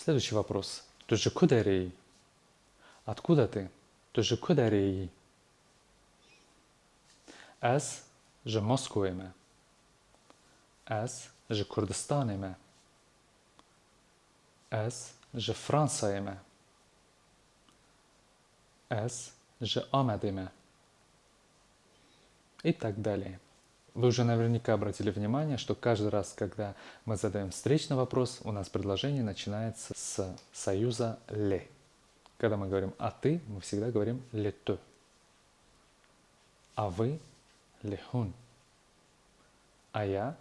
Следующий вопрос. Ты же кударей? Откуда ты? Ты же кударей? Ez ji Moskowê me. Ez ji Kurdistanê me. Ez ji Fransayê me. Ez ji Amedê me. И так далее. Вы уже наверняка обратили внимание, что каждый раз, когда мы задаем встречный вопрос, у нас предложение начинается с союза «ле». Когда мы говорим «а ты», мы всегда говорим «ле ту». А вы «ле хун». А я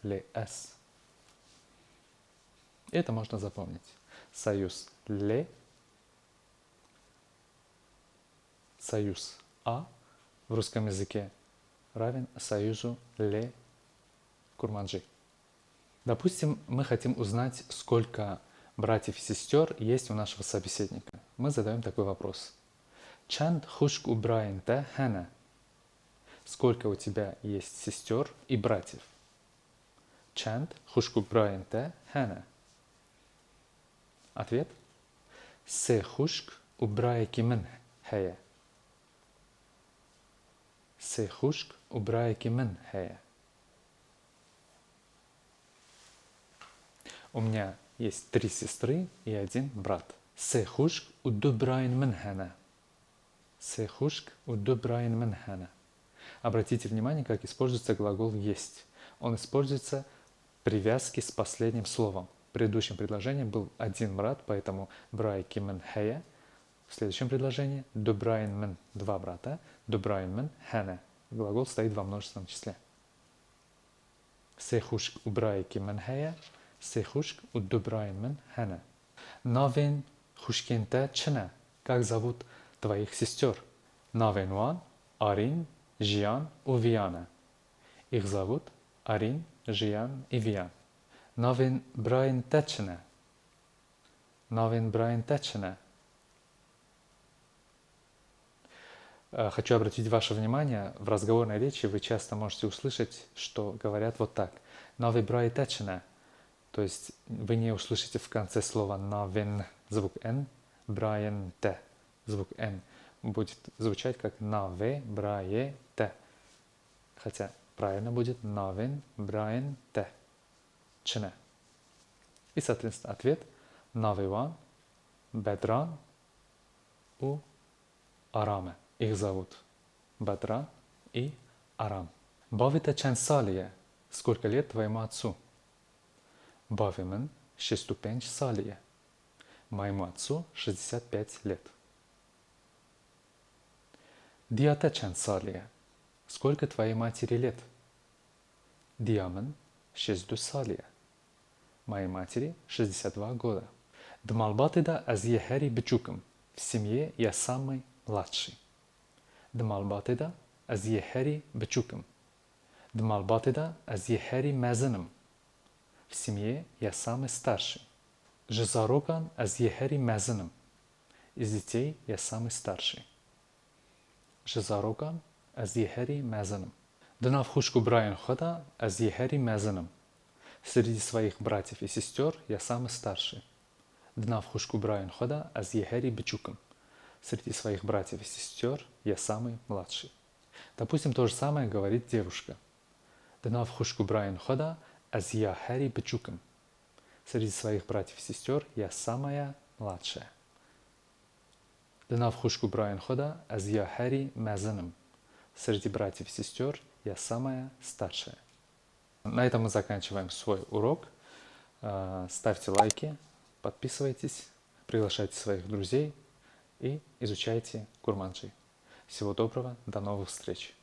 «ле эс». Это можно запомнить. Союз «ле», союз «а» в русском языке равен союзу «ле» Курманджи. Допустим, мы хотим узнать, сколько братьев и сестер есть у нашего собеседника. Мы задаем такой вопрос. Чанд хушк убраин те хена. Сколько у тебя есть сестер и братьев? Чанд хушк убраин те хена. Ответ. Се хушк убрай кимен хея. Се хушк убрай кимен хея. У меня есть 3 сестры и 1 брат. Се хушк удобрайн менхена. Се хушк удобрайн менхена. Обратите внимание, как используется глагол «есть». Он используется в привязке с последним словом. В предыдущем предложении был 1 брат, поэтому брай кимен хея. В следующем предложении добрайн мен 2 брата, добрайн мен хена. Глагол стоит во множественном числе. Се хушк убрай кимен хея. Се хушк удобрайн мен хена. Навин хушкенте чена. Как зовут твоих сестер? Навин ван, Арин, Жиан, Увиана. Их зовут Арин, Жиан и Виан. Навин брайн течена. Навин брайн течена. Хочу обратить ваше внимание, в разговорной речи вы часто можете услышать, что говорят вот так. Нави брай течена. То есть вы не услышите в конце слова «навин» звук «н», «брайен те» звук «н» будет звучать как «наве брае те». Хотя правильно будет «навин брайен те» чене. И, соответственно, ответ «навиван бедран у Араме». Их зовут Бедран и Арам. Бавите чен салие. Сколько лет твоему отцу? Бавимен 65 салие. Моему отцу 65 лет. Диате чен салие. Сколько твоей матери лет? Диамен 62 салие. Моей матери 62 года. Дмалбатида азьехери бичукам. В семье я самый младший. Дмалбатида азьехери бичукам. Дмалбатида азьехери мезенам. В семье я самый старший. Жизароган азьехери мезенам. Из детей я самый старший. Жизароган азьехери мезенам. Днав хушку брайан хода азьехери мезенам. Среди своих братьев и сестер я самый старший. Днав хушку брайан хода азьехери бичукам. Среди своих братьев и сестер я самый младший. Допустим, то же самое говорит девушка. Днав хушку брайан хода азьяхери бичукам. Среди своих братьев и сестер я самая младшая. Днав хушку брайан хода азьяхери мезенам. Среди братьев и сестер я самая старшая. На этом мы заканчиваем свой урок. Ставьте лайки, подписывайтесь, приглашайте своих друзей и изучайте Курманджи. Всего доброго, до новых встреч!